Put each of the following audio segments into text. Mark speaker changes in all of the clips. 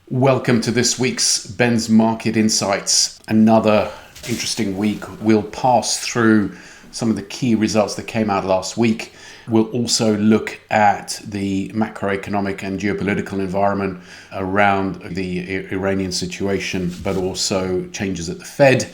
Speaker 1: Welcome to this week's Ben's Market Insights. Another interesting week. We'll pass through some of the key results that came out last week. We'll also look at the macroeconomic and geopolitical environment around the Iranian situation, but also changes at the Fed.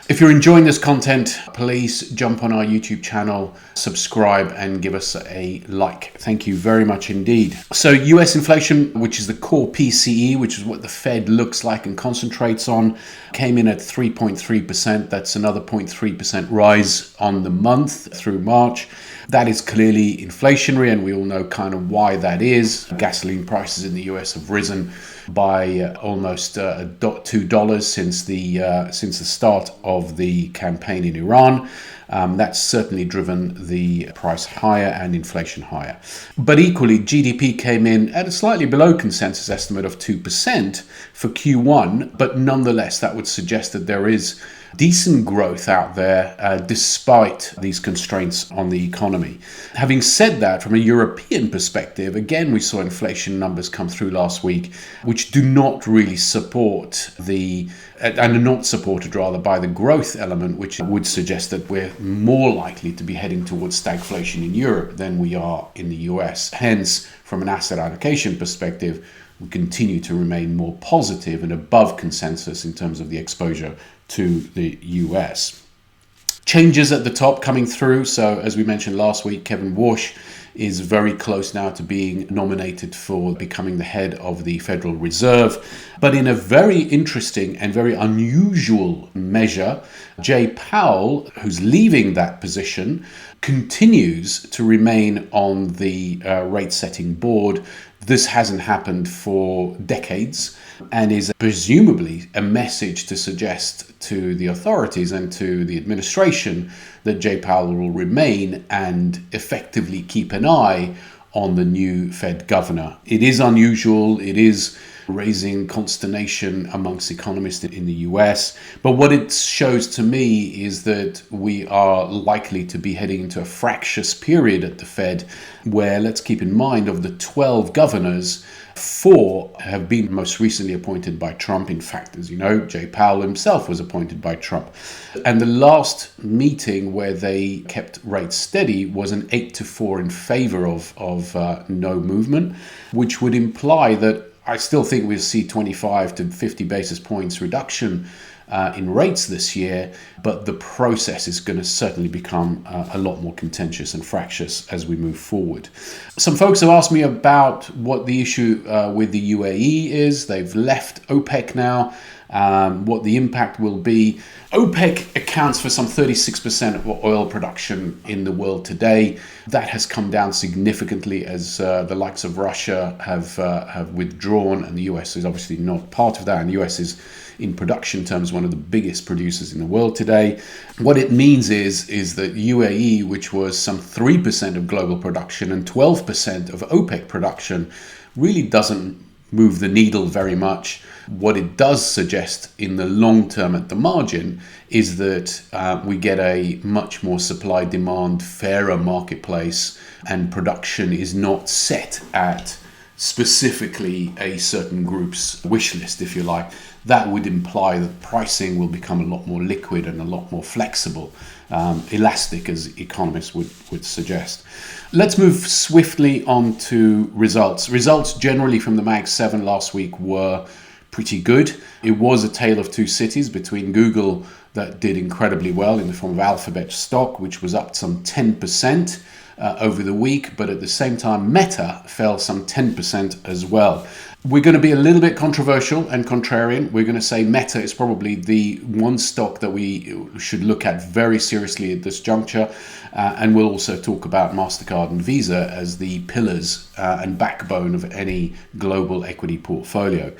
Speaker 1: If you're enjoying this content, please jump on our YouTube channel, subscribe, and give us a like. Thank you very much indeed. So US inflation, which is the core PCE, which is what the Fed looks like and concentrates on, came in at 3.3%. That's another 0.3% rise on the month through March. That is clearly inflationary, and we all know kind of why that is. Gasoline prices in the US have risen by almost $2 since the start of the campaign in Iran. That's certainly driven the price higher and inflation higher. But equally, GDP came in at a slightly below consensus estimate of 2% for Q1, but nonetheless, that would suggest that there is decent growth out there despite these constraints on the economy. Having said that, from a European perspective, again, we saw inflation numbers come through last week, which do not really support and are not supported rather by the growth element, which would suggest that we're more likely to be heading towards stagflation in Europe than we are in the US. Hence, from an asset allocation perspective, we continue to remain more positive and above consensus in terms of the exposure to the US. Changes at the top coming through. So as we mentioned last week, Kevin Warsh is very close now to being nominated for becoming the head of the Federal Reserve. But in a very interesting and very unusual measure, Jay Powell, who's leaving that position, continues to remain on the rate-setting board. This hasn't happened for decades and is presumably a message to suggest to the authorities and to the administration that Jay Powell will remain and effectively keep an eye on the new Fed governor. It is unusual. It is raising consternation amongst economists in the US. But what it shows to me is that we are likely to be heading into a fractious period at the Fed where, let's keep in mind, of the 12 governors, 4 have been most recently appointed by Trump. In fact, as you know, Jay Powell himself was appointed by Trump. And the last meeting where they kept rates steady was an 8-4 in favor of no movement, which would imply that I still think we'll see 25 to 50 basis points reduction in rates this year, but the process is going to certainly become a lot more contentious and fractious as we move forward. Some folks have asked me about what the issue with the UAE is. They've left OPEC now. What the impact will be. OPEC accounts for some 36% of oil production in the world today. That has come down significantly as the likes of Russia have withdrawn, and the US is obviously not part of that. And the US is, in production terms, one of the biggest producers in the world today. What it means is that UAE, which was some 3% of global production and 12% of OPEC production, really doesn't move the needle very much. What it does suggest in the long term at the margin is that we get a much more supply-demand, fairer marketplace, and production is not set at specifically a certain group's wish list, if you like. That would imply that pricing will become a lot more liquid and a lot more flexible, elastic, as economists would suggest. Let's move swiftly on to results. Results generally from the Mag 7 last week were pretty good. It was a tale of two cities between Google that did incredibly well in the form of Alphabet stock, which was up some 10% over the week, but at the same time, Meta fell some 10% as well. We're going to be a little bit controversial and contrarian. We're going to say Meta is probably the one stock that we should look at very seriously at this juncture. And we'll also talk about MasterCard and Visa as the pillars and backbone of any global equity portfolio.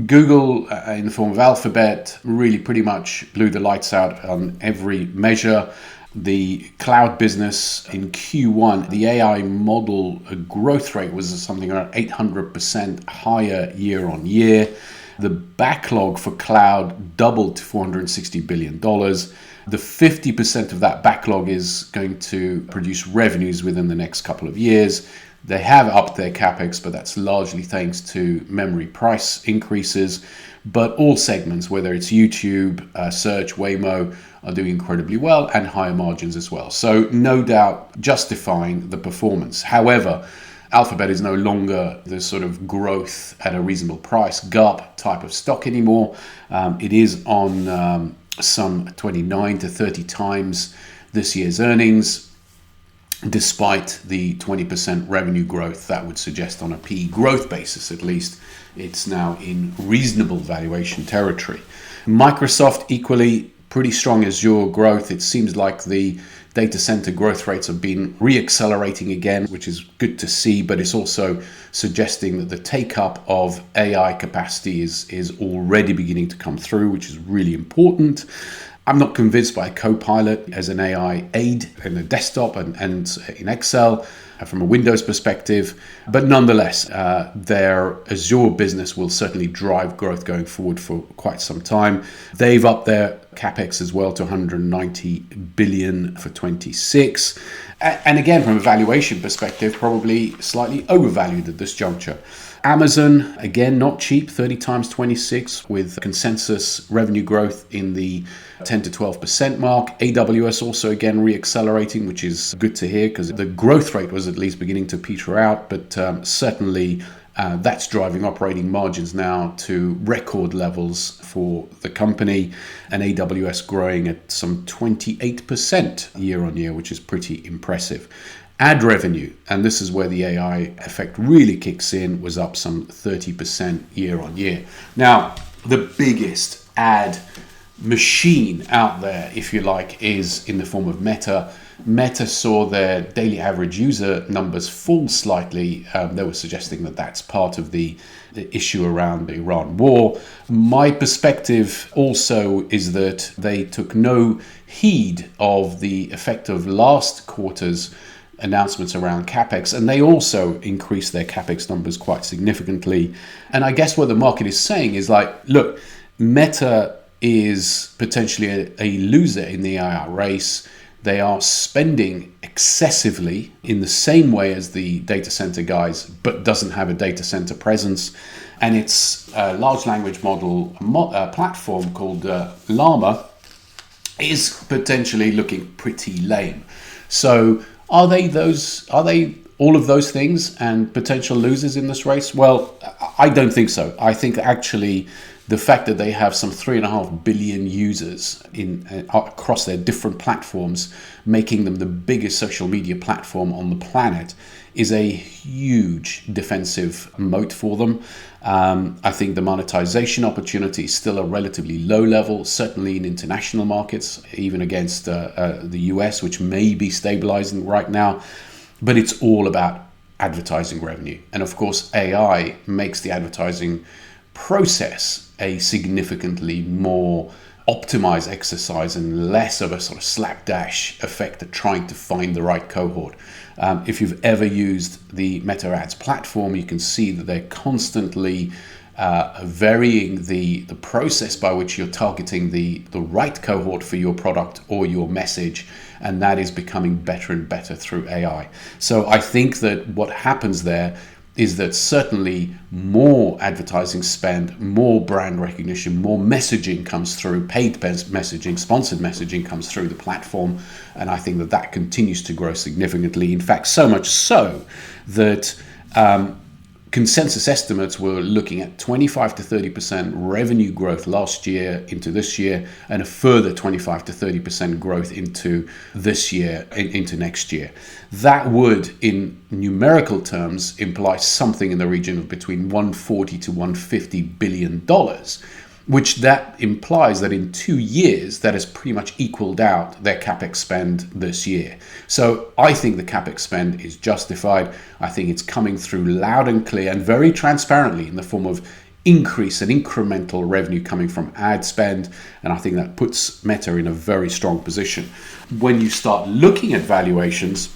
Speaker 1: Google, in the form of Alphabet, really pretty much blew the lights out on every measure. The cloud business in Q1, the AI model growth rate was something around 800% higher year on year. The backlog for cloud doubled to $460 billion. The 50% of that backlog is going to produce revenues within the next couple of years. They have upped their capex, but that's largely thanks to memory price increases. But all segments, whether it's YouTube, search, Waymo, are doing incredibly well, and higher margins as well. So no doubt justifying the performance. However, Alphabet is no longer the sort of growth at a reasonable price GARP type of stock anymore. It is on some 29 to 30 times this year's earnings. Despite the 20% revenue growth, that would suggest on a PE growth basis, at least, it's now in reasonable valuation territory. Microsoft, equally pretty strong Azure growth. It seems like the data center growth rates have been re-accelerating again, which is good to see, but it's also suggesting that the take-up of AI capacity is already beginning to come through, which is really important. I'm not convinced by Copilot as an AI aid in the desktop and in Excel from a Windows perspective, but nonetheless, their Azure business will certainly drive growth going forward for quite some time. They've upped their capex as well to 190 billion for 26. And again, from a valuation perspective, probably slightly overvalued at this juncture. Amazon, again, not cheap, 30 times 26 with consensus revenue growth in the 10 to 12% mark. AWS also, again, re-accelerating, which is good to hear because the growth rate was at least beginning to peter out, but certainly that's driving operating margins now to record levels for the company, and AWS growing at some 28% year on year, which is pretty impressive. Ad revenue, and this is where the AI effect really kicks in, was up some 30% year on year. Now, the biggest ad machine out there, if you like, is in the form of Meta. Meta saw their daily average user numbers fall slightly. They were suggesting that that's part of the issue around the Iran war. My perspective also is that they took no heed of the effect of last quarter's announcements around capex, and they also increased their capex numbers quite significantly. And I guess what the market is saying is like, look, Meta is potentially a loser in the AI race. They are spending excessively in the same way as the data center guys, but doesn't have a data center presence. And its large language model platform called Llama is potentially looking pretty lame. So are they all of those things and potential losers in this race? Well, I don't think so. I think actually the fact that they have some 3.5 billion users across their different platforms, making them the biggest social media platform on the planet, is a huge defensive moat for them. I think the monetization opportunity is still a relatively low level, certainly in international markets, even against the US, which may be stabilizing right now. But it's all about advertising revenue. And of course, AI makes the advertising process a significantly more optimized exercise and less of a sort of slapdash effect at trying to find the right cohort. If you've ever used the Meta Ads platform, you can see that they're constantly varying the process by which you're targeting the right cohort for your product or your message, and that is becoming better and better through AI. So I think that what happens there is that certainly more advertising spend, more brand recognition, more messaging comes through, paid messaging, sponsored messaging comes through the platform. And I think that that continues to grow significantly. In fact, so much so that consensus estimates were looking at 25 to 30% revenue growth last year into this year, and a further 25 to 30% growth into this year, into next year. That would, in numerical terms, imply something in the region of between $140 to $150 billion, which that implies that in 2 years, that has pretty much equaled out their capex spend this year. So I think the capex spend is justified. I think it's coming through loud and clear and very transparently in the form of increase and incremental revenue coming from ad spend. And I think that puts Meta in a very strong position. When you start looking at valuations,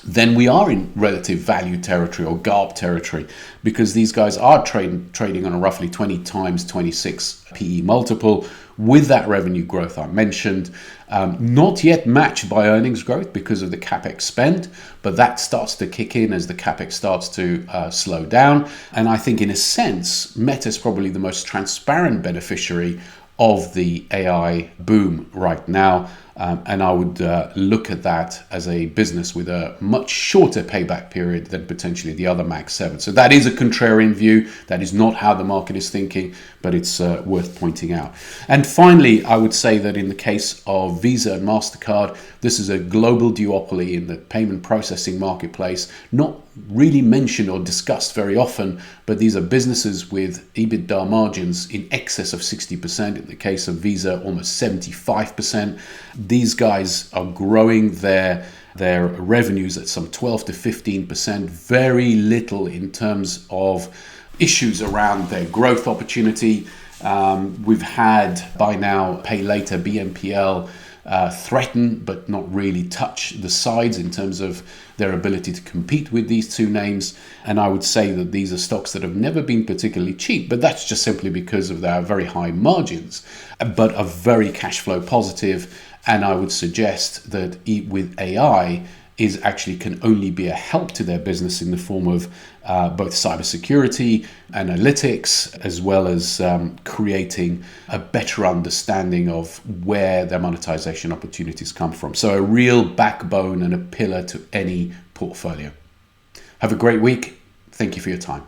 Speaker 1: then we are in relative value territory or GARP territory, because these guys are trading on a roughly 20 times 26 PE multiple with that revenue growth I mentioned. Not yet matched by earnings growth because of the CapEx spend, but that starts to kick in as the CapEx starts to slow down. And I think in a sense, Meta is probably the most transparent beneficiary of the AI boom right now. And I would look at that as a business with a much shorter payback period than potentially the other Mag 7. So that is a contrarian view. That is not how the market is thinking, but it's worth pointing out. And finally, I would say that in the case of Visa and MasterCard, this is a global duopoly in the payment processing marketplace, not really mentioned or discussed very often, but these are businesses with EBITDA margins in excess of 60%. In the case of Visa, almost 75%. These guys are growing their revenues at some 12 to 15%, very little in terms of issues around their growth opportunity. We've had buy now, pay later, BNPL, threaten but not really touch the sides in terms of their ability to compete with these two names. And I would say that these are stocks that have never been particularly cheap, but that's just simply because of their very high margins, but are very cash flow positive. And I would suggest that with AI is actually can only be a help to their business in the form of both cybersecurity, analytics, as well as creating a better understanding of where their monetization opportunities come from. So a real backbone and a pillar to any portfolio. Have a great week. Thank you for your time.